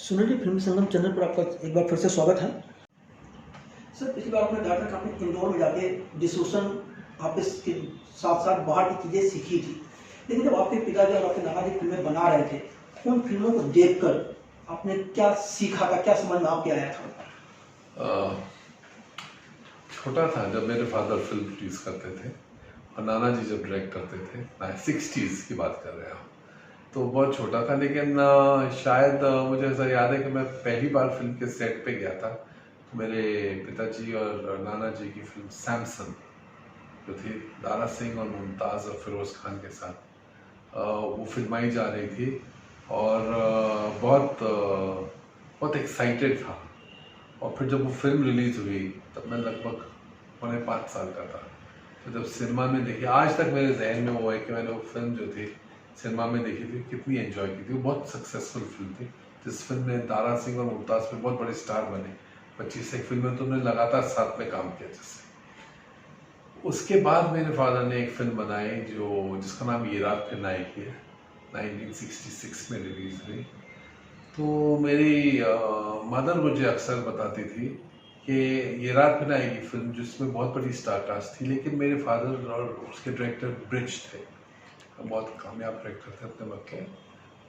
Sunidhi film संगम channel पर आपका एक बार फिर से स्वागत है। सर, पिछली बार आपने कहा था कि आपने इंदौर में जाके डिस्ट्रीब्यूशन ऑफिस के साथ साथ बाहर की चीज़ें सीखी थी, लेकिन जब आपके पिताजी और आपके दादाजी फिल्में बना रहे थे, उन फिल्मों को देखकर आपने क्या सीखा था, क्या समझ में आपके आया था? छोटा था जब मेरे फादर फिल्म प्रोड्यूस करते थे और नाना जी जब डायरेक्ट करते थे, 60s की बात कर रहे हैं, तो बहुत छोटा था। लेकिन शायद मुझे ऐसा याद है कि मैं पहली बार फिल्म के सेट पे गया था। मेरे पिताजी और नाना जी की फिल्म सैमसन जो थी, दारा सिंह और मुमताज़ और फिरोज़ खान के साथ, वो फिल्माई जा रही थी और बहुत एक्साइटेड था। और फिर जब वो फिल्म रिलीज़ हुई तब मैं लगभग 5 साल का था। तो जब सिनेमा में देखी, आज तक मेरे जहन में वो है कि मैंने वो फिल्म जो थी सिनेमा में देखी थी, कितनी एंजॉय की थी। वो बहुत सक्सेसफुल फिल्म थी, जिस फिल्म में दारा सिंह और मुमताज़ में बहुत बड़े स्टार बने। 25 एक फिल्म में तो उन्होंने लगातार साथ में काम किया। जिससे उसके बाद मेरे फादर ने एक फिल्म बनाई जिसका नाम ये रात फिर नायकी है, 1966 में रिलीज हुई। तो मेरी मदर मुझे अक्सर बताती थी कि ये रात फिर नायकी फिल्म जिसमें बहुत बड़ी स्टार कास्ट थी, लेकिन मेरे फादर और उसके डायरेक्टर ब्रिज थे, बहुत कामयाब डायरेक्टर थे अपने वक्त के।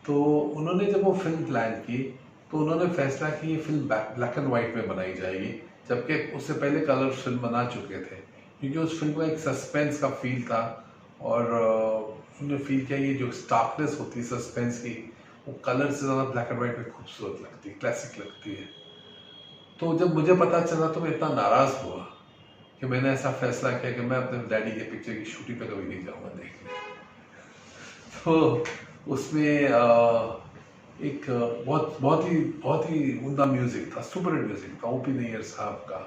तो उन्होंने जब वो फिल्म प्लान की तो उन्होंने फैसला कि ये फिल्म ब्लैक एंड वाइट में बनाई जाएगी, जबकि उससे पहले कलर फिल्म बना चुके थे, क्योंकि उस फिल्म का एक सस्पेंस का फील था। और उन्होंने फील किया ये जो स्टार्कनेस होती है सस्पेंस की, वो कलर से ज़्यादा ब्लैक एंड वाइट में खूबसूरत लगती है, क्लासिक लगती है। तो जब मुझे पता चला तो मैं इतना नाराज़ हुआ कि मैंने ऐसा फैसला किया कि मैं अपने डैडी के पिक्चर की शूटिंग पे कभी नहीं जाऊँगा देखने। तो उसमें एक बहुत ही उम्दा म्यूजिक था, सुपर हिट म्यूजिक था ओपी नैयर साहब का।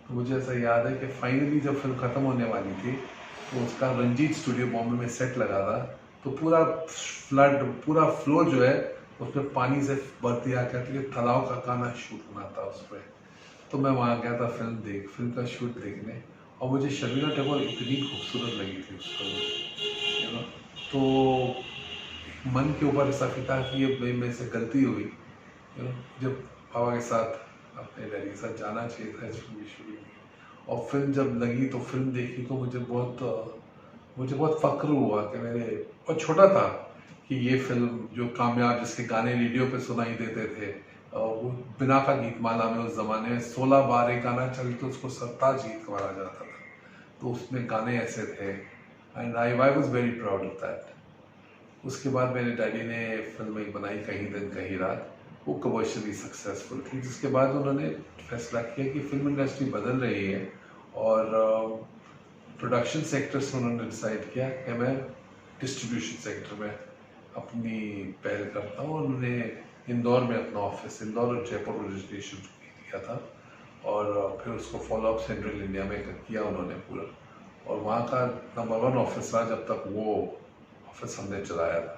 तो मुझे ऐसा याद है कि फाइनली जब फिल्म ख़त्म होने वाली थी तो उसका रंजीत स्टूडियो बॉम्बे में सेट लगा था। तो पूरा फ्लोर जो है उसमें पानी से भर दिया गया, क्योंकि तालाब का गाना शूट होना था उस पर। तो मैं वहाँ गया था फिल्म का शूट देखने, और मुझे शर्मिला टैगोर इतनी खूबसूरत लगी थी उस फिल्म। तो मन के ऊपर ऐसा था कि ये मेरे से गलती हुई, जब पापा के साथ अपने डैडी के साथ जाना चाहिए था इस फिल्म की शूटिंग में। और फिल्म जब लगी तो फिल्म देखी तो मुझे बहुत फक्र हुआ कि मैंने, बहुत छोटा था, कि ये फिल्म जो कामयाब, जिसके गाने रेडियो पे सुनाई देते थे, वो बिना का गीतमाला में उस ज़माने में 16 बार एक गाना चले तो उसको सरताज गीत कहा जाता था। तो उसमें गाने ऐसे थे, and I was very proud of that. उसके बाद मेरे डैडी ने फिल्म एक बनाई, कहीं दिन कहीं रात। वो कमर्शियली सक्सेसफुल थी, जिसके बाद उन्होंने फैसला किया कि फिल्म इंडस्ट्री बदल रही है, और प्रोडक्शन सेक्टर से उन्होंने डिसाइड किया कि मैं डिस्ट्रीब्यूशन सेक्टर में अपनी पहल करता हूँ। उन्होंने इंदौर में अपना ऑफिस, इंदौर और जयपुर में रजिस्ट्रेशन किया था, और फिर उसको फॉलोअप सेंट्रल इंडिया में किया उन्होंने पूरा, और वहाँ का नंबर 1 ऑफिस रहा जब तक वो ऑफिस हमने चलाया था।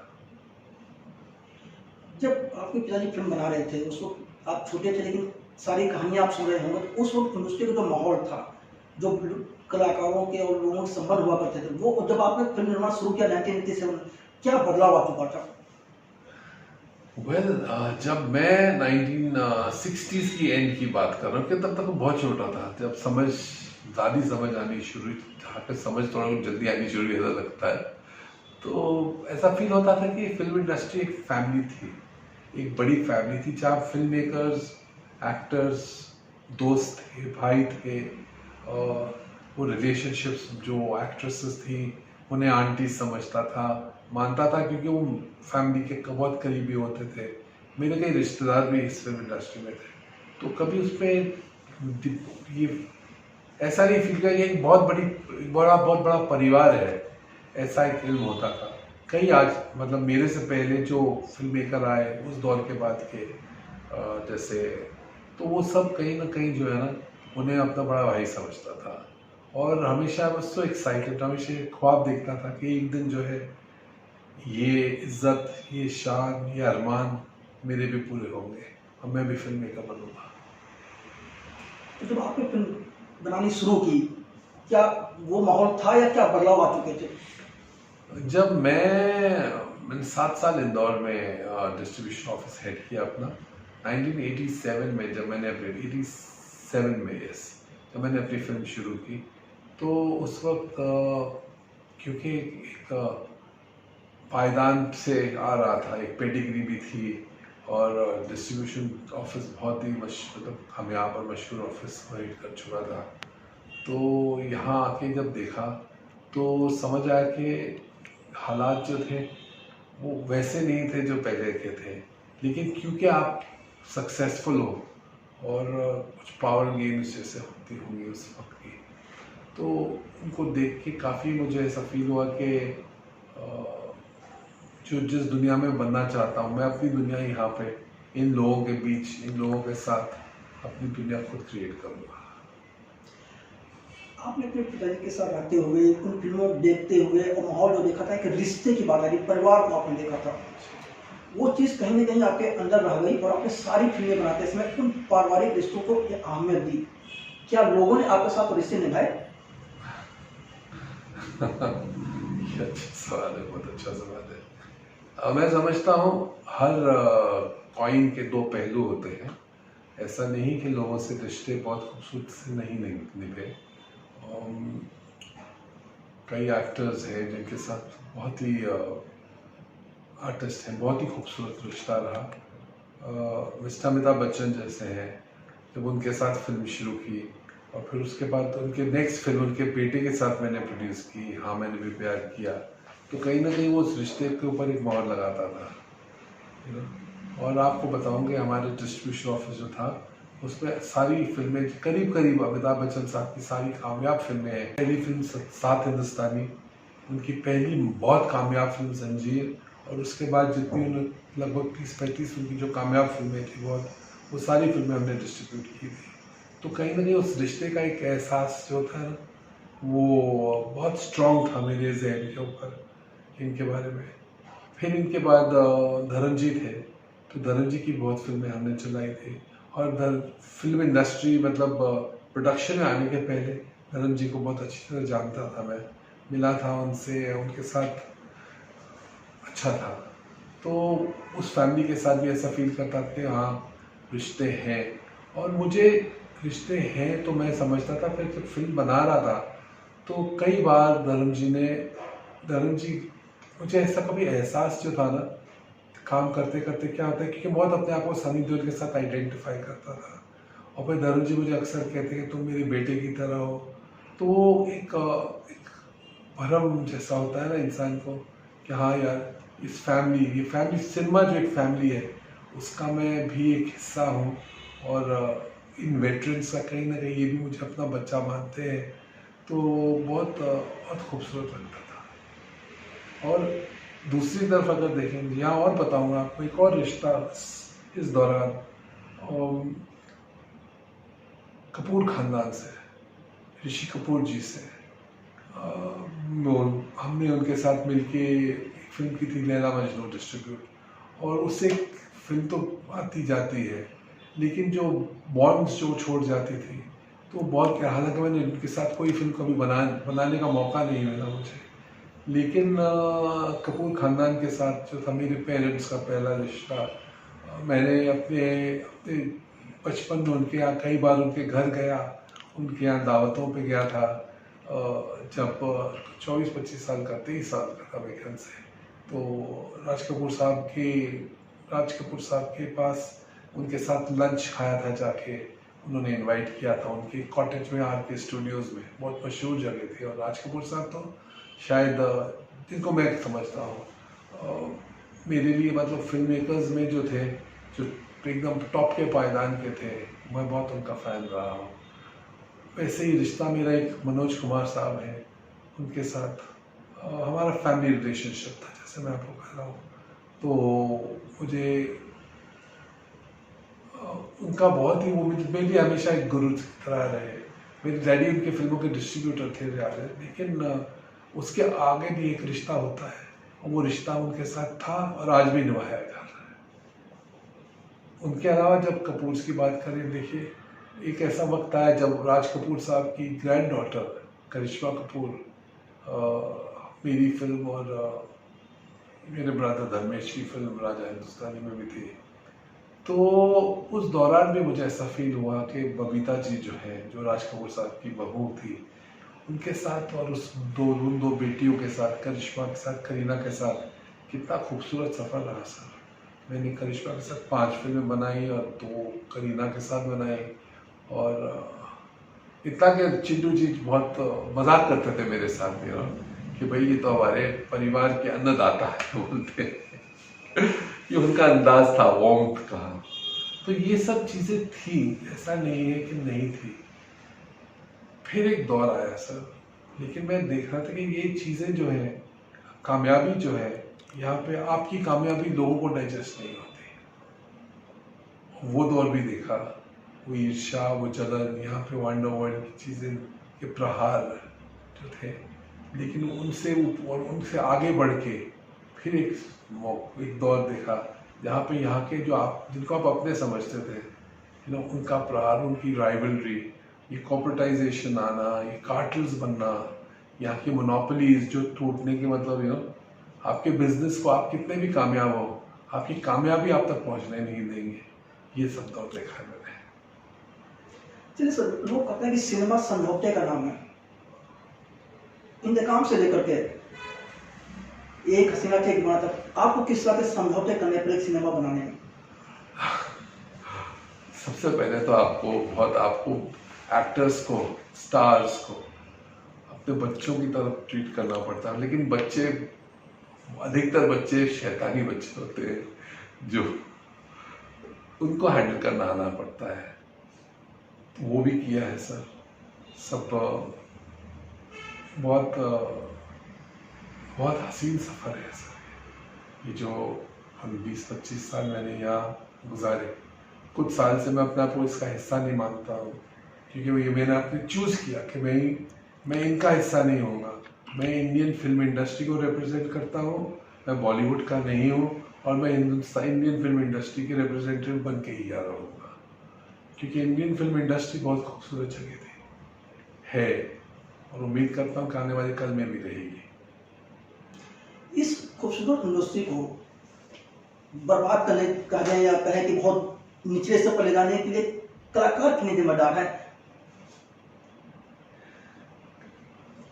जब आपके पिताजी फिल्म बना रहे थे उस वक्त आप छोटे थे, लेकिन सारी कहानियां आप सुन रहे होंगे, तो उस वक्त इंडस्ट्री का जो माहौल था, जो कलाकारों के और लोगों के संबंध हुआ करते थे, वो जब आपने फिल्म निर्माण शुरू किया 1987, क्या बदलाव आ चुका था? जब मैं 1960s की एंड की बात कर रहा हूँ, कि तब तक बहुत छोटा था, जब समझ आनी शुरू हुई, समझ थोड़ा जल्दी आनी शुरू हुई ऐसा लगता है। तो ऐसा फील होता था कि फिल्म इंडस्ट्री एक फैमिली थी, एक बड़ी फैमिली थी, जहाँ फिल्म मेकर्स, एक्टर्स, दोस्त थे, भाई थे, और वो रिलेशनशिप्स, जो एक्ट्रेसेस थी उन्हें आंटी समझता था, मानता था, क्योंकि वो फैमिली के बहुत करीबी होते थे। मेरे कई रिश्तेदार भी इस फिल्म इंडस्ट्री में थे, तो कभी उसमें ये ऐसा नहीं फील किया कि एक बहुत बड़ा परिवार है, ऐसा एक फिल्म होता था। कई आज मतलब मेरे से पहले जो फिल्म मेकर आए उस दौर के बाद के, जैसे, तो वो सब कहीं ना कहीं जो है ना, उन्हें अपना बड़ा भाई समझता था, और हमेशा बस तो एक्साइटेड, हमेशा ख्वाब देखता था कि एक दिन जो है ये इज्जत, ये शान, ये अरमान मेरे भी पूरे होंगे और मैं भी फिल्म मेकर बनूंगा। तो जब आपने फिल्म बनानी शुरू की, क्या वो माहौल था या क्या बदलाव आ चुके थे? जब मैंने 7 साल इंदौर में डिस्ट्रीब्यूशन ऑफिस हेड किया अपना, 1987 में जब मैंने अपनी 87 में यस जब मैंने अपनी फिल्म शुरू की, तो उस वक्त क्योंकि एक पायदान से आ रहा था, एक पेडिग्री भी थी और डिस्ट्रीब्यूशन ऑफिस बहुत ही मतलब कामयाब और मशहूर ऑफिस हिट कर चुका था। तो यहाँ आके जब देखा तो समझ आया कि हालात जो थे वो वैसे नहीं थे जो पहले के थे, लेकिन क्योंकि आप सक्सेसफुल हो और कुछ पावर गेम्स जैसे होती होंगी उस वक्त की, तो उनको देख के काफ़ी मुझे ऐसा फील हुआ कि जो जिस दुनिया में बनना चाहता हूँ मैं, अपनी दुनिया यहाँ पे इन लोगों के बीच, इन लोगों के साथ अपनी दुनिया खुद क्रिएट करूँगा। आपने अपने पिताजी के साथ रहते हुए, उन फिल्मों को देखते हुए और माहौल जो देखा था, एक रिश्ते की बात आ रही, परिवार को आपने देखा था, वो चीज़ कहीं ना कहीं आपके अंदर रह गई और आपने सारी फिल्में बनाते समय उन पारिवारिक रिश्तों को अहमियत दी। क्या लोगों ने आपके साथ रिश्ते निभाए? ये अच्छा सवाल है, बहुत अच्छा सवाल है। मैं समझता हूँ हर कॉइन के दो पहलू होते हैं। ऐसा नहीं कि लोगों से रिश्ते बहुत खूबसूरत से नहीं निभे। कई एक्टर्स हैं जिनके साथ बहुत ही आर्टिस्ट हैं, बहुत ही खूबसूरत रिश्ता रहा। मिस्टर अमिताभ बच्चन जैसे हैं, जब उनके साथ फिल्म शुरू की और फिर उसके बाद उनके नेक्स्ट फिल्म उनके बेटे के साथ मैंने प्रोड्यूस की, हाँ मैंने भी प्यार किया, तो कहीं ना कहीं वो उस रिश्ते के ऊपर एक मोहर लगाता था। और आपको बताऊंगे हमारे डिस्ट्रीब्यूशन ऑफिस जो था उसमें सारी फिल्में करीब करीब अमिताभ बच्चन साहब की सारी कामयाब फिल्में हैं। पहली फिल्म सात हिंदुस्तानी, उनकी पहली बहुत कामयाब फिल्म जंजीर, और उसके बाद जितनी उन्होंने लगभग 30-35 उनकी जो कामयाब फिल्में थी बहुत, वो सारी फिल्में हमने डिस्ट्रीब्यूट की थी। तो कहीं ना कहीं उस रिश्ते का एक एहसास जो था ना, वो बहुत स्ट्रॉन्ग था मेरे जहन के ऊपर इनके बारे में। फिर इनके बाद धर्म जी थे, तो धर्म जी की बहुत फिल्में हमने चलाई थी। और फिल्म इंडस्ट्री मतलब प्रोडक्शन में आने के पहले धर्म जी को बहुत अच्छी तरह जानता था मैं, मिला था उनसे, उनके साथ अच्छा था। तो उस फैमिली के साथ भी ऐसा फील करता था कि हाँ रिश्ते हैं, और मुझे रिश्ते हैं तो मैं समझता था। फिर जब फिल्म बना रहा था तो कई बार धर्म जी मुझे ऐसा कभी एहसास जो था ना, काम करते करते क्या होता है, क्योंकि बहुत अपने आप को सनी देओल के साथ आइडेंटिफाई करता था, और फिर धर्म जी मुझे अक्सर कहते कि तुम मेरे बेटे की तरह हो। तो वो एक भरम जैसा होता है ना इंसान को कि हाँ यार ये फैमिली सिनेमा जो एक फैमिली है उसका मैं भी एक हिस्सा हूँ, और इन वेटरन्स का कहीं ना कहीं ये भी मुझे अपना बच्चा मानते हैं। तो बहुत खूबसूरत लगता था। और दूसरी तरफ अगर देखें, यहाँ और बताऊँगा आपको एक और रिश्ता इस दौरान कपूर खानदान से, ऋषि कपूर जी से। हमने उनके साथ मिलके एक फिल्म की थी लैला मजनू डिस्ट्रीब्यूट, और उससे फिल्म तो आती जाती है, लेकिन जो बॉन्ड्स जो छोड़ जाती थी तो बहुत क्या, हालांकि मैंने उनके साथ कोई फिल्म कभी बनाने का मौका नहीं मिला मुझे, लेकिन कपूर खानदान के साथ जो था मेरे पेरेंट्स का पहला रिश्ता, मैंने अपने बचपन में उनके यहाँ कई बार उनके घर गया, उनके यहाँ दावतों पे गया था जब 24-25 साल का 23 साल का था मेरे ख्याल से। तो राज कपूर साहब के पास उनके साथ लंच खाया था जाके, उन्होंने इनवाइट किया था उनके कॉटेज में, आर के स्टूडियोज़ में, बहुत मशहूर जगह थी। और राज कपूर साहब तो शायद जिनको मैं समझता हूँ मेरे लिए मतलब फिल्म मेकर्स में जो थे, जो एकदम टॉप के पायदान के थे, मैं बहुत उनका फ़ैन रहा हूँ। वैसे ही रिश्ता मेरा एक मनोज कुमार साहब हैं, उनके साथ हमारा फैमिली रिलेशनशिप था, जैसे मैं आपको कह रहा हूँ। तो मुझे उनका बहुत ही, वो मेरे लिए हमेशा एक गुरु की तरह रहे। मेरे डैडी उनके फिल्मों के डिस्ट्रीब्यूटर थे ज़्यादा, लेकिन उसके आगे भी एक रिश्ता होता है, और वो रिश्ता उनके साथ था और आज भी निभाया जा रहा है। उनके अलावा जब कपूर की बात करें, देखिए एक ऐसा वक्त आया जब राज कपूर साहब की ग्रैंड डॉटर करिश्मा कपूर मेरी फिल्म और मेरे ब्रदर धर्मेश की फिल्म राजा हिंदुस्तानी में भी थी। तो उस दौरान भी मुझे ऐसा फील हुआ कि बबीता जी जो है, जो राज कपूर साहब की बहू थी, उनके साथ और उन दो बेटियों के साथ, करिश्मा के साथ, करीना के साथ, कितना खूबसूरत सफ़र रहा सर। मैंने करिश्मा के साथ 5 फिल्में बनाई और 2 करीना के साथ बनाई। और इतना कि चिंटू जी बहुत मजाक करते थे मेरे साथ कि भाई ये तो हमारे परिवार के अन्नदाता है बोलते। ये उनका अंदाज था वार्मथ का। तो ये सब चीज़ें थी, ऐसा नहीं है कि नहीं थी। फिर एक दौर आया सर, लेकिन मैं देख रहा था कि ये चीज़ें जो है, कामयाबी जो है, यहाँ पे आपकी कामयाबी लोगों को डाइजेस्ट नहीं होती। वो दौर भी देखा, वो ईर्ष्या, वो जलन, यहाँ पे अंडरवर्ल्ड की चीज़ें के प्रहार जो थे, लेकिन उनसे ऊपर, उनसे आगे बढ़ के फिर एक दौर देखा जहाँ पे यहाँ के जो आप जिनको आप अपने समझते थे, उनका प्रहार, उनकी राइवलरी, ये कॉर्पोरेटाइजेशन आना, ये कार्टल्स बनना, यहाँ की मोनोपोलीज जो टूटने के मतलब आपके बिजनेस को आप कितने भी कामयाब हो, आपकी कामयाबी आप तक पहुँचने नहीं देंगे। ये सब दौर देखा है मैंने। चलिए सर, लोग कहते हैं कि सिनेमा समझौते का नाम है। इंतकाम से लेकर के एक हसीना के एक बार तक आपको किस तरह के समझौते करने पड़े सिनेमा बनाने में? सबसे पहले तो आपको एक्टर्स को, स्टार्स को अपने बच्चों की तरफ ट्रीट करना पड़ता है। लेकिन अधिकतर बच्चे शैतानी बच्चे होते हैं जो उनको हैंडल करना आना पड़ता है। तो वो भी किया है सर। सब बहुत हसीन सफ़र है सर। ये जो हम 20-25 साल मैंने यहाँ गुजारे, कुछ साल से मैं अपने आप को इसका हिस्सा नहीं मानता हूँ, क्योंकि ये मैंने अपने चूज़ किया कि मैं इनका हिस्सा नहीं होऊंगा। मैं इंडियन फिल्म इंडस्ट्री को रिप्रेजेंट करता हूँ, मैं बॉलीवुड का नहीं हूँ, और मैं इंडियन फिल्म इंडस्ट्री के रिप्रेजेंटेटिव बन के ही यहाँ रहूँगा, क्योंकि इंडियन फिल्म इंडस्ट्री बहुत खूबसूरत जगह थी, है, और उम्मीद करता हूँ कि आने वाले कल में भी रहेगी। इस खूबसूरत इंडस्ट्री को बर्बाद करने कह जाए या कहें कि बहुत निचले से पर ले जाने के लिए कलाकार कितने जिम्मेदार है?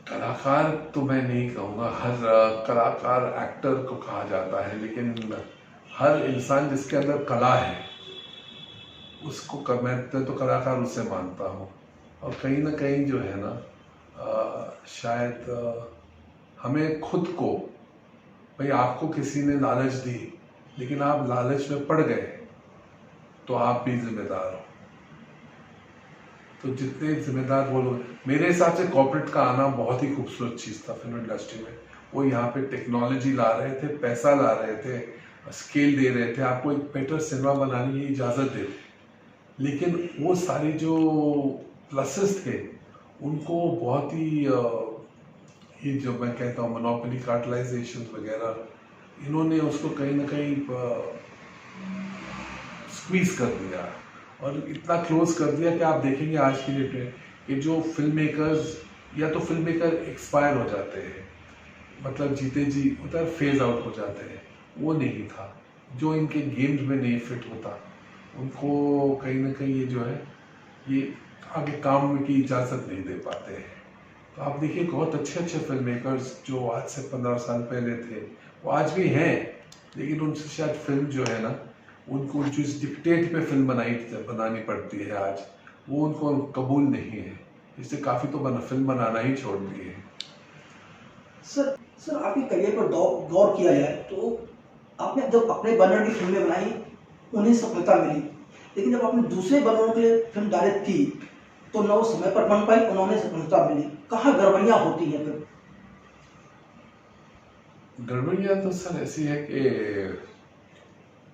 कलाकार तो मैं नहीं कहूँगा, हर कलाकार एक्टर को कहा जाता है, लेकिन हर इंसान जिसके अंदर कला है उसको मैं तो कलाकार उसे मानता हूँ। और कहीं ना कहीं जो है ना, शायद हमें खुद को, भाई आपको किसी ने लालच दी, लेकिन आप लालच में पड़ गए तो आप भी जिम्मेदार हो। तो जितने जिम्मेदार वो लोग, मेरे हिसाब से कॉर्पोरेट का आना बहुत ही खूबसूरत चीज़ था फिल्म इंडस्ट्री में। वो यहाँ पे टेक्नोलॉजी ला रहे थे, पैसा ला रहे थे, स्केल दे रहे थे, आपको एक बेटर सिनेमा बनाने की इजाज़त देते, लेकिन वो सारे जो प्लसेस थे उनको बहुत ही ये जो मैं कहता हूँ मोनोपोली, कार्टलाइजेशन वगैरह, इन्होंने उसको कहीं ना कहीं स्क्वीज कर दिया, और इतना क्लोज कर दिया कि आप देखेंगे आज की डेट में कि जो फिल्म मेकर्स, या तो फिल्म मेकर एक्सपायर हो जाते हैं, मतलब जीते जी उधर फेज आउट हो जाते हैं, वो नहीं था। जो इनके गेम्स में नहीं फिट होता उनको कहीं ना कहीं ये जो है, ये आगे काम की इजाज़त नहीं दे पाते हैं। तो आप देखिए बहुत अच्छे फिल्म मेकर्स जो आज से 15 साल पहले थे, वो आज भी हैं, लेकिन उनसे शायद फिल्म जो है ना, उनको जिस डिक्टेट पे फिल्म बनानी पड़ती है आज, वो उनको कबूल नहीं है, इससे काफ़ी तो फिल्म बनाना ही छोड़ दिए। सर आपके करियर पर गौर किया जाए तो आपने जब अपने बैनर की फिल्में बनाई उन्हें सफलता मिली, लेकिन जब आपने दूसरे बैनरों के लिए फिल्म डायरेक्ट की तो न वो समय पर बन पाई, उन्होंने सफलता मिली। कहाँ गड़बड़ियाँ होती हैं फिर? गड़बड़ियाँ तो सर ऐसी है कि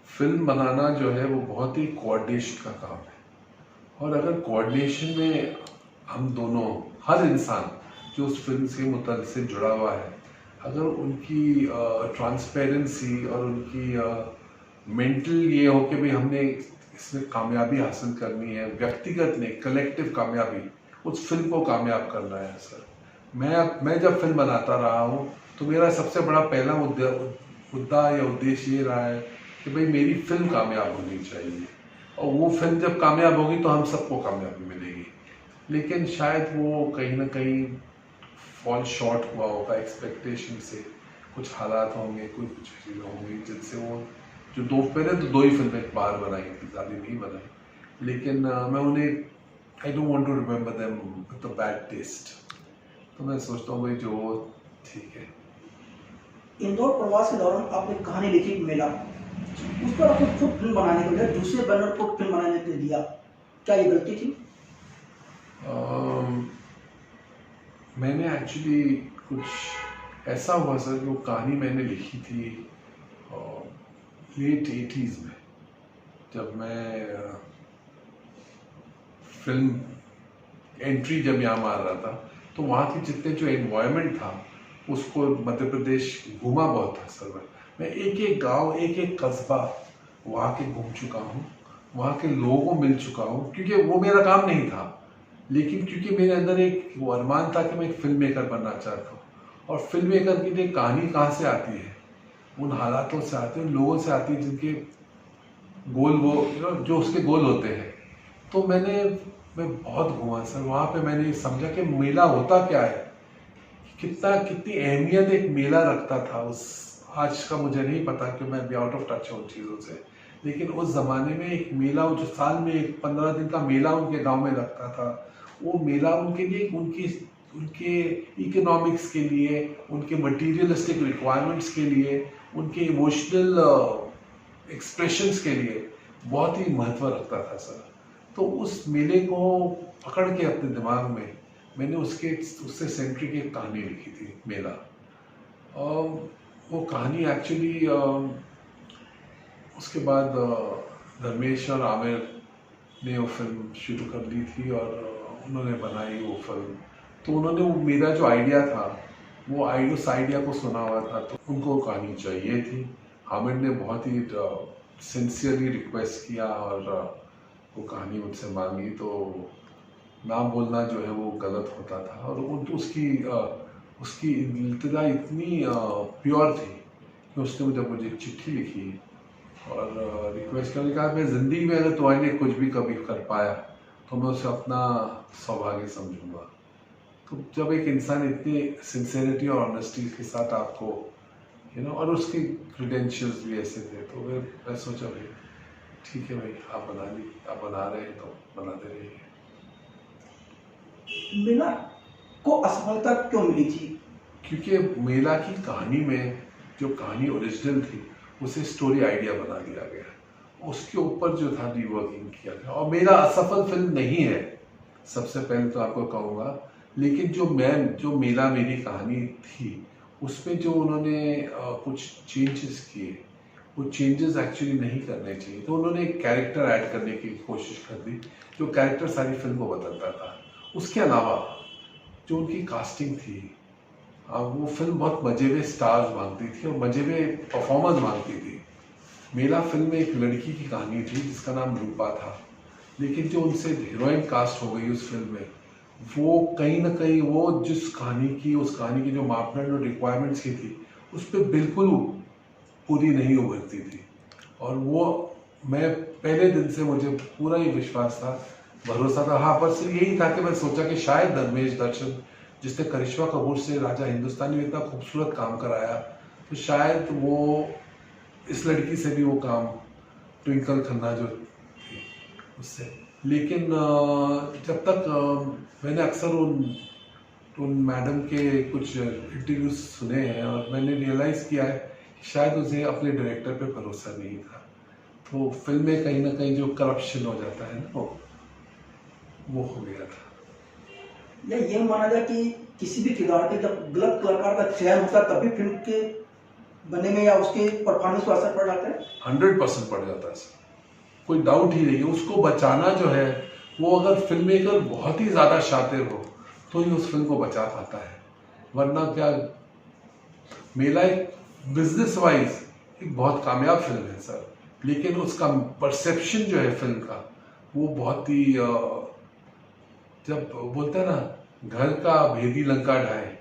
फिल्म बनाना जो है वो बहुत ही कोऑर्डिनेशन का काम है, और अगर कोऑर्डिनेशन में हम दोनों, हर इंसान जो उस फिल्म से मुतल से जुड़ा हुआ है, अगर उनकी ट्रांसपेरेंसी और उनकी मेंटल ये हो कि भाई हमने इसमें कामयाबी हासिल करनी है, व्यक्तिगत नहीं कलेक्टिव कामयाबी, उस फिल्म को कामयाब करना है सर। मैं जब फिल्म बनाता रहा हूँ तो मेरा सबसे बड़ा पहला मुद्दा या उद्देश्य ये रहा है कि भाई मेरी फिल्म कामयाब होनी चाहिए, और वो फिल्म जब कामयाब होगी तो हम सबको कामयाबी मिलेगी। लेकिन शायद वो कहीं ना कहीं फॉल शॉर्ट हुआ होगा एक्सपेक्टेशन से, कुछ हालात होंगे, कुछ चीज़ें होंगी जिनसे वो जो मैंने तो 2 ही फिल्में बाहर बनाई थी, ज़्यादा नहीं बनाई, लेकिन मैं उन्हें I don't want to remember them with a bad taste. तो मैं सोचता हूँ भाई जो ठीक है। इंदौर प्रवास के दौरान आपने कहानी लिखी मेला, उस पर आपको खुद फिल्म बनाने के लिए दूसरे बैनर को फिल्म बनाने के लिए दिया, क्या ये गलती थी? मैंने एक्चुअली कुछ ऐसा हुआ सर, जो कहानी मैंने लिखी थी लेट 80s में, जब मैं फिल्म एंट्री जब यहाँ मार रहा था, तो वहाँ के जितने जो एनवायरनमेंट था उसको मध्य प्रदेश घूमा बहुत था सर। मैं एक एक गांव, एक एक कस्बा वहाँ के घूम चुका हूँ, वहाँ के लोगों को मिल चुका हूँ, क्योंकि वो मेरा काम नहीं था, लेकिन क्योंकि मेरे अंदर एक वो अरमान था कि मैं एक फिल्म मेकर बनना चाहता हूँ। और फिल्म मेकर की लिए कहानी कहाँ से आती है? उन हालातों से आती है, उन लोगों से आती है जिनके गोल वो जो उसके गोल होते हैं। तो मैं बहुत घूमा सर, वहाँ पे मैंने समझा कि मेला होता क्या है, कितनी अहमियत एक मेला रखता था उस। आज का मुझे नहीं पता कि मैं भी आउट ऑफ टच हूँ उन चीज़ों से, लेकिन उस ज़माने में एक मेला जो साल में एक 15 दिन का मेला उनके गांव में लगता था, वो मेला उनके लिए उनके इकोनॉमिक्स के लिए, उनके मटीरियलिस्टिक रिक्वायरमेंट्स के लिए, उनके इमोशनल एक्सप्रेशंस के लिए बहुत ही महत्व रखता था सर। तो उस मेले को पकड़ के अपने दिमाग में मैंने उससे सेंट्रिक एक कहानी लिखी थी, मेला। वो कहानी एक्चुअली उसके बाद धर्मेश और आमिर ने वो फिल्म शुरू कर ली थी और उन्होंने बनाई वो फिल्म। तो उन्होंने वो मेरा जो आइडिया था, वो उस आइडिया को सुना हुआ था, तो उनको कहानी चाहिए थी। आमिर ने बहुत ही सिंसियरली रिक्वेस्ट किया और वो कहानी मुझसे मांगी, तो ना बोलना जो है वो गलत होता था। और उसकी इल्तिजा इतनी प्योर थी कि उसने जब मुझे एक चिट्ठी लिखी और रिक्वेस्ट करने कहा, मैं ज़िंदगी में अगर तुम्हारे लिए कुछ भी कभी कर पाया तो मैं उसे अपना सौभाग्य समझूंगा। तो जब एक इंसान इतनी सिंसेरिटी और ऑनेस्टी के साथ आपको और उसके क्रेडेंशियल्स भी ऐसे थे, तो मैं सोचा भाई ठीक है भाई, आप बना रहे हैं तो बनाते रहिए। मेला को असफलता क्यों मिली थी? क्योंकि मेला की कहानी में जो कहानी ओरिजिनल थी उसे स्टोरी आइडिया बना दिया गया, उसके ऊपर जो था रीवर्किंग किया गया। और मेरा असफल फिल्म नहीं है, सबसे पहले तो आपको कहूँगा, लेकिन जो मेला मेरी कहानी थी उसमें जो उन्होंने कुछ चेंजेस किए, वो चेंजेस एक्चुअली नहीं करने चाहिए। तो उन्होंने एक कैरेक्टर ऐड करने की कोशिश कर दी, जो कैरेक्टर सारी फिल्म को बदलता था। उसके अलावा जो उनकी कास्टिंग थी, वो फिल्म बहुत मजेवे स्टार्स मांगती थी और मजेवे परफॉर्मर्स मांगती थी। मेरा फिल्म में एक लड़की की कहानी थी जिसका नाम रूपा था, लेकिन जो उनसे हीरोइन कास्ट हो गई उस फिल्म में, वो कहीं ना कहीं वो उस कहानी की जो मापदंड और रिक्वायरमेंट्स की थी उस पर बिल्कुल पूरी नहीं उभरती थी। और वो मैं पहले दिन से मुझे पूरा ये विश्वास था, भरोसा था। हाँ, पर सिर्फ यही था कि मैं सोचा कि शायद धर्मेश दर्शन, जिसने करिश्मा कपूर से राजा हिंदुस्तानी में इतना खूबसूरत काम कराया, तो शायद वो इस लड़की से भी वो काम, ट्विंकल खन्ना जो थी उससे। लेकिन जब तक मैंने अक्सर उन मैडम के कुछ इंटरव्यूज सुने हैं और मैंने रियलाइज़ किया है कि शायद उसे अपने डायरेक्टर पे भरोसा नहीं था। तो फिल्म में कहीं ना कहीं जो करप्शन हो जाता है ना, वो हो गया था। या ये माना जाए कि किसी भी किरदार के जब गलत कलाकार का चयन होता है तभी फिल्म के बनने में या उसके परफॉर्मेंस पर असर पड़ जाता है? 100% पड़ जाता है, कोई डाउट ही नहीं है। उसको बचाना जो है, वो अगर फिल्म मेकर बहुत ही ज़्यादा शातिर हो तो ही उस फिल्म को बचा पाता है, वरना क्या। मेला एक बिजनेस वाइज एक बहुत कामयाब फिल्म है सर, लेकिन उसका परसेप्शन जो है फिल्म का, वो बहुत ही जब बोलते हैं ना, घर का भेदी लंका ढाए,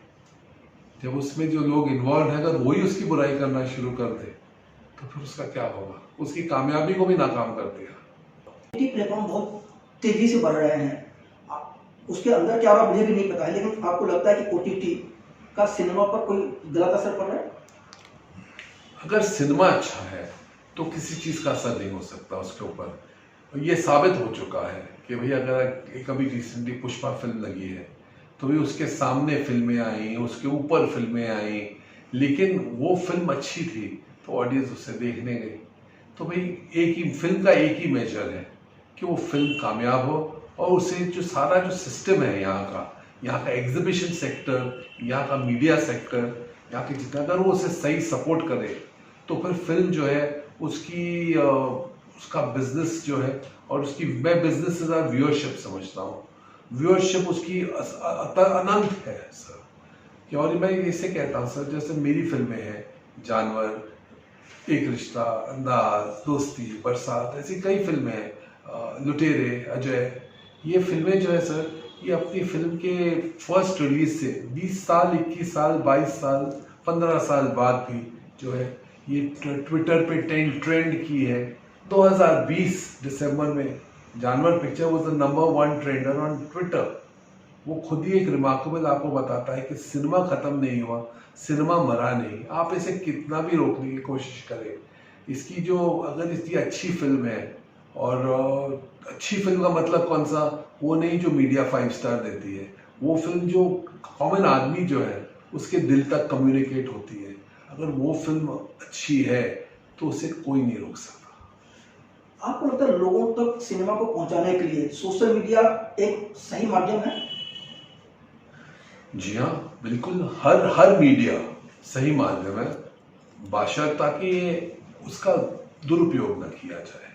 जब उसमें जो लोग इन्वॉल्व है अगर वही उसकी बुराई करना शुरू कर दे तो फिर उसका क्या होगा। उसकी कामयाबी को भी नाकाम कर दिया। प्लेटफॉर्म बहुत तेजी से बढ़ रहे हैं, उसके अंदर क्या हो रहा है मुझे भी नहीं पता है, लेकिन आपको लगता है कि ओटीटी का सिनेमा पर कोई गलत असर पड़ रहा है? अगर सिनेमा अच्छा है तो किसी चीज का असर नहीं हो सकता उसके ऊपर। ये साबित हो चुका है कि भाई अगर कभी रिसेंटली पुष्पा फिल्म लगी है तो भी उसके सामने फिल्में आई, उसके ऊपर फिल्में आई, लेकिन वो फिल्म अच्छी थी तो ऑडियंस उसे देखने गई। तो भाई एक ही फिल्म का एक ही मेजर है कि वो फिल्म कामयाब हो, और उसे जो सारा जो सिस्टम है यहाँ का एग्जीबिशन सेक्टर, यहाँ का मीडिया सेक्टर, यहाँ के जितना, अगर वो उसे सही सपोर्ट करे तो फिर फिल्म जो है उसकी उसका बिजनेस जो है, और उसकी, मैं बिजनेस से ज़्यादा व्यूअरशिप समझता हूँ, व्यूअरशिप उसकी अनंत है सर। कि और मैं इसे कहता हूँ सर, जैसे मेरी फिल्में हैं जानवर, एक रिश्ता, अंदाज, दोस्ती, बरसात, ऐसी कई फिल्में हैं, लुटेरे, अजय, ये फिल्में जो है सर, ये अपनी फिल्म के फर्स्ट रिलीज से 20 साल, 21 साल, 22 साल, 15 साल बाद भी जो है ये ट्विटर पे ट्रेंड की है। 2020 दिसंबर में जानवर picture was the number 1 trender on Twitter. वो खुद ही एक रिमार्केबल आपको बताता है कि सिनेमा खत्म नहीं हुआ, सिनेमा मरा नहीं। आप इसे कितना भी रोकने की कोशिश करें, इसकी जो, अगर इसकी अच्छी फिल्म है, और अच्छी फिल्म का मतलब कौन सा, वो नहीं जो मीडिया 5 स्टार देती है, वो फिल्म जो कॉमन आदमी जो है उसके दिल तक कम्युनिकेट होती है। अगर वो फिल्म अच्छी है तो उसे कोई नहीं रोक सकता। आपको लगता है लोगों तक सिनेमा को पहुंचाने के लिए सोशल मीडिया एक सही माध्यम है? जी हाँ, बिल्कुल, हर मीडिया सही माध्यम है, बाशर्ता कि उसका दुरुपयोग न किया जाए।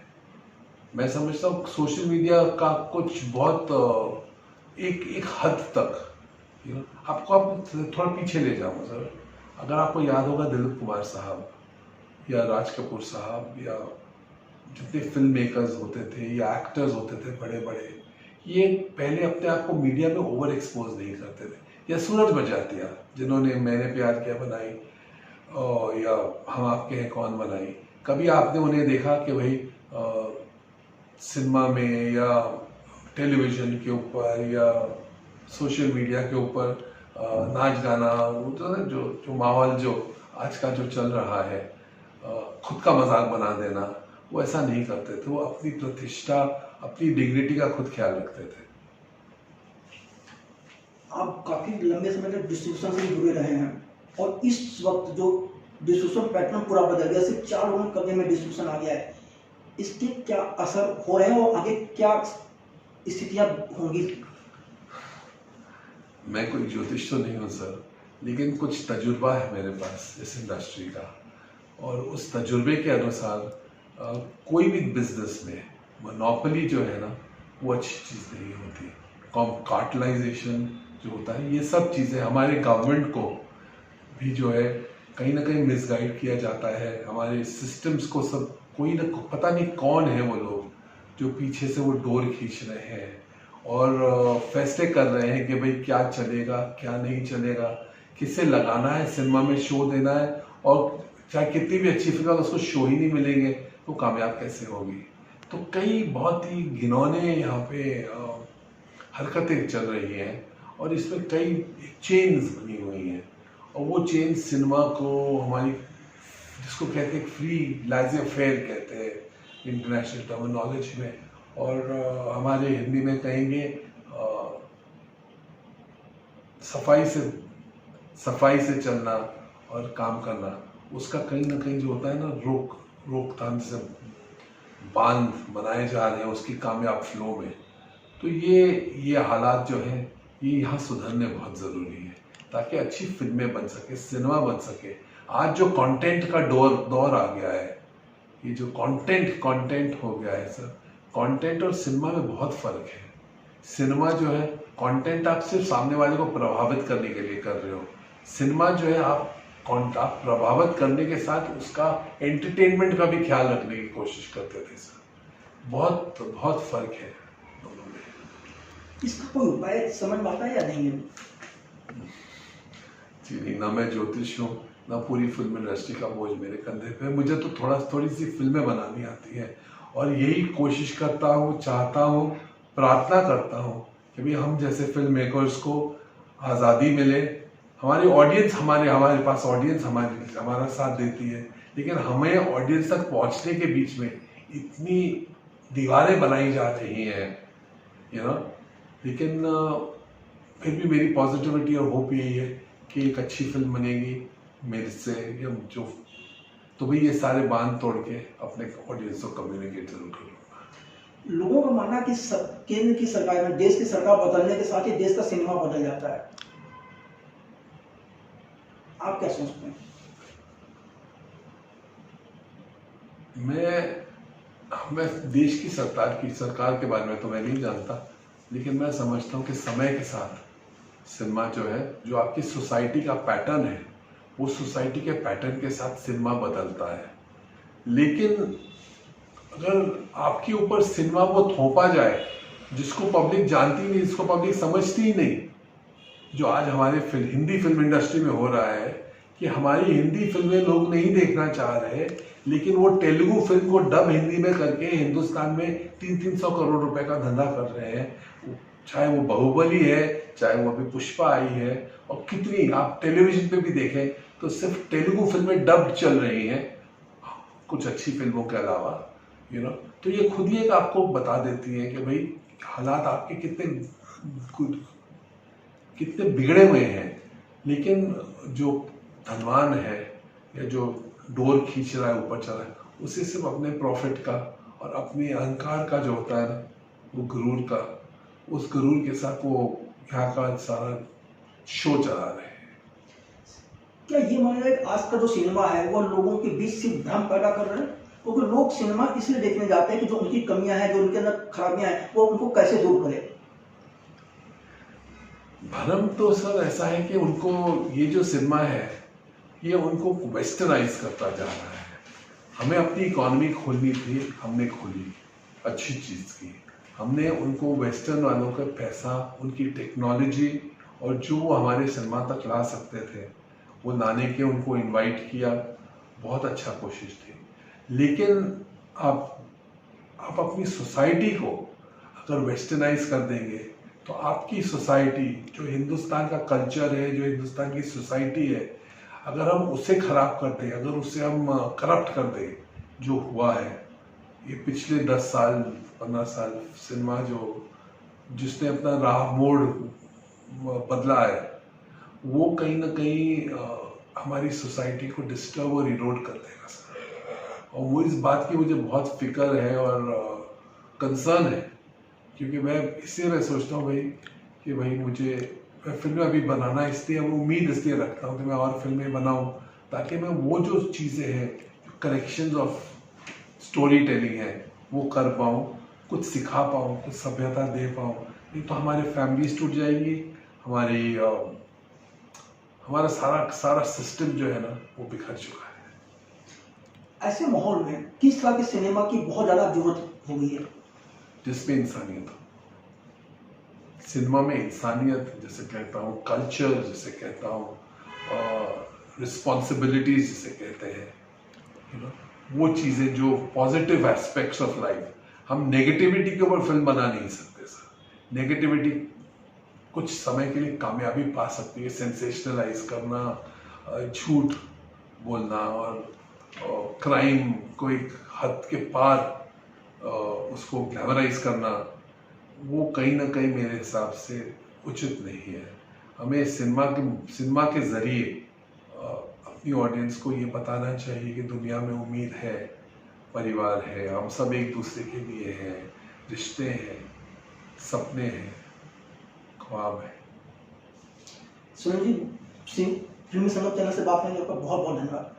मैं समझता हूँ सोशल मीडिया का कुछ बहुत एक हद तक, आपको थोड़ा पीछे ले जाऊंगा सर। अगर आपको याद होगा दिलीप कुमार साहब या राज कपूर साहब या जितने फिल्म मेकर्स होते थे या एक्टर्स होते थे बड़े बड़े, ये पहले अपने आप को मीडिया में ओवर एक्सपोज नहीं करते थे। या सूरज बजातिया जिन्होंने मैंने प्यार किया बनाई, या हम आपके हैं कौन बनाई, कभी आपने उन्हें देखा कि भाई सिनेमा में या टेलीविज़न के ऊपर या सोशल मीडिया के ऊपर नाच गाना, वो तो ना जो माहौल जो आज का जो चल रहा है, खुद का मजाक बना देना, वो ऐसा नहीं करते थे। वो अपनी प्रतिष्ठा, अपनी डिग्निटी का खुद ख्याल रखते थे। आप काफी लंबे समय तक डिस्ट्रीब्यूशन से जुड़े रहे हैं, और इस वक्त जो डिस्ट्रीब्यूशन पैटर्न पूरा बदल गया, सिर्फ 4 लोगों के कब्जे में डिस्ट्रीब्यूशन आ गया है, इसके क्या असर हो रहे हैं और आगे क्या स्थितियां होंगी? मैं कोई ज्योतिष तो नहीं हूँ सर, लेकिन कुछ तजुर्बा है मेरे पास इस इंडस्ट्री का, और उस तजुर्बे के अनुसार कोई भी बिजनेस में मोनोपोली जो है ना, वो अच्छी चीज़ नहीं होती। कार्टलाइजेशन जो होता है, ये सब चीज़ें हमारे गवर्नमेंट को भी जो है कहीं ना कहीं मिसगाइड किया जाता है। हमारे सिस्टम्स को सब कोई ना, पता नहीं कौन है वो लोग जो पीछे से वो डोर खींच रहे हैं और फैसले कर रहे हैं कि भाई क्या चलेगा क्या नहीं चलेगा, किसे लगाना है सिनेमा में, शो देना है, और चाहे कितनी भी अच्छी फिल्म उसको शो ही नहीं मिलेंगे तो कामयाब कैसे होगी। तो कई बहुत ही घिनौने यहाँ पे हरकतें चल रही हैं, और इसमें कई चेन्स बनी हुई हैं, और वो चेन सिनेमा को, हमारी जिसको कहते हैं फ्री लाइज़ फेयर कहते हैं इंटरनेशनल टर्मिनोलॉजी में, और हमारे हिंदी में कहेंगे सफाई से चलना और काम करना, उसका कहीं ना कहीं जो होता है ना, रोकथाम से बांध बनाए जा रहे हैं उसकी कामयाब फ्लो में। तो ये हालात जो हैं ये यहाँ सुधरने बहुत ज़रूरी है, ताकि अच्छी फिल्में बन सके, सिनेमा बन सके। आज जो कंटेंट का दौर आ गया है, ये जो कंटेंट हो गया है सर, कंटेंट और सिनेमा में बहुत फ़र्क है। सिनेमा जो है कंटेंट आप सिर्फ सामने वाले को प्रभावित करने के लिए कर रहे हो, सिनेमा जो है आप प्रभावित करने के साथ उसका एंटरटेनमेंट का भी ख्याल रखने की कोशिश करते थे सर। बहुत फर्क है दोनों में। इसका कोई उपाय समझ में आता है या नहीं है? जी नहीं, ना मैं ज्योतिष हूँ, ना पूरी फिल्म इंडस्ट्री का बोझ मेरे कंधे पे। मुझे तो थोड़ी सी फिल्में बनानी आती है और यही कोशिश करता हूँ, चाहता हूँ, प्रार्थना करता हूँ कि भाई हम जैसे फिल्म मेकर्स को आज़ादी मिले। हमारी ऑडियंस हमारे पास ऑडियंस हमारा साथ देती है, लेकिन हमें ऑडियंस तक पहुँचने के बीच में इतनी दीवारें बनाई जा रही हैं, लेकिन फिर भी मेरी पॉजिटिविटी और होप यही है कि एक अच्छी फिल्म बनेगी मेरे से, या जो तो भाई ये सारे बांध तोड़ के अपने ऑडियंस को कम्युनिकेट जरूर करूँगा। लोगों का मानना है कि केंद्र की सरकार में देश की सरकार बदलने के साथ ही देश का सिनेमा बदल जाता है, आप क्या सोचते हैं? मैं देश की सरकार के बारे में तो मैं नहीं जानता, लेकिन मैं समझता हूँ कि समय के साथ सिनेमा जो है, जो आपकी सोसाइटी का पैटर्न है, वो सोसाइटी के पैटर्न के साथ सिनेमा बदलता है। लेकिन अगर आपके ऊपर सिनेमा वो थोपा जाए जिसको पब्लिक जानती नहीं, जिसको पब्लिक समझती ही नहीं, जो आज हमारे हिंदी फिल्म इंडस्ट्री में हो रहा है कि हमारी हिंदी फिल्में लोग नहीं देखना चाह रहे, लेकिन वो तेलुगु फिल्म को डब हिंदी में करके हिंदुस्तान में 300 करोड़ रुपए का धंधा कर रहे हैं। चाहे वो बाहुबली है, चाहे वो अभी पुष्पा आई है, और कितनी आप टेलीविजन पे भी देखें तो सिर्फ तेलुगु फिल्में डब चल रही हैं, कुछ अच्छी फिल्मों के अलावा, तो ये खुद ही एक आपको बता देती है कि भाई हालात आपके कितने बिगड़े हुए हैं। लेकिन जो धनवान है या जो डोर खींच रहा है, ऊपर चल रहा है, उसे सिर्फ अपने प्रॉफिट का और अपने अहंकार का जो होता है ना, वो गुरूर का, उस गुरूर के साथ वो यहाँ का सारा शो चला रहे हैं। क्या ये माना जाए आज का जो सिनेमा है वो लोगों के बीच सिर्फ भ्रम पैदा कर रहे हैं? क्योंकि लोग सिनेमा इसलिए देखने जाते हैं कि जो उनकी कमियां हैं, जो उनके अंदर खराबियां हैं, वो उनको कैसे दूर करें। भ्रम तो सर ऐसा है कि उनको ये जो सिनेमा है ये उनको वेस्टर्नाइज करता जा रहा है। हमें अपनी इकोनॉमी खोलनी थी, हमने खोली, अच्छी चीज़ की। हमने उनको वेस्टर्न वालों का पैसा, उनकी टेक्नोलॉजी और जो वो हमारे सिनेमा तक ला सकते थे वो लाने के उनको इनवाइट किया, बहुत अच्छा कोशिश थी। लेकिन आप अपनी सोसाइटी को अगर वेस्टर्नाइज कर देंगे तो आपकी सोसाइटी, जो हिंदुस्तान का कल्चर है, जो हिंदुस्तान की सोसाइटी है, अगर हम उसे खराब कर दें, अगर उसे हम करप्ट कर दें, जो हुआ है ये पिछले 10 साल 15 साल सिनेमा जिसने अपना राह मोड़ बदला है, वो कहीं ना कहीं हमारी सोसाइटी को डिस्टर्ब और इरोड कर देगा सर। और वो इस बात की मुझे बहुत फिक्र है और कंसर्न है, क्योंकि मैं सोचता हूँ कि मैं फिल्में अभी बनाना इसलिए, उम्मीद इसलिए रखता हूँ कि मैं और फिल्में बनाऊँ, ताकि मैं वो जो चीज़ें हैं, करेक्शंस ऑफ स्टोरी टेलिंग है, वो कर पाऊँ, कुछ सिखा पाऊँ, कुछ सभ्यता दे पाऊँ। नहीं तो हमारे फैमिलीज टूट जाएंगी, हमारा सारा सिस्टम जो है ना वो बिखर चुका है। ऐसे माहौल में किस तरह के सिनेमा की बहुत ज़्यादा जरूरत हो गई है? जिसमें इंसानियत हो। सिनेमा में इंसानियत जिसे कहता हूँ, कल्चर जिसे कहता हूँ, रिस्पॉन्सिबिलिटीज जिसे कहते हैं, वो चीज़ें जो पॉजिटिव एस्पेक्ट्स ऑफ लाइफ। हम नेगेटिविटी के ऊपर फिल्म बना नहीं सकते सर। नेगेटिविटी कुछ समय के लिए कामयाबी पा सकती है, सेंसेशनलाइज करना, झूठ बोलना और क्राइम को एक हद के पार उसको ग्लैमराइज करना, वो कहीं ना कहीं मेरे हिसाब से उचित नहीं है। हमें सिनेमा के ज़रिए अपनी ऑडियंस को ये बताना चाहिए कि दुनिया में उम्मीद है, परिवार है, हम सब एक दूसरे के लिए हैं, रिश्ते हैं, सपने हैं, ख्वाब है। सुनील जी, फिल्मी संगम चैनल से बात करने का बहुत बहुत धन्यवाद।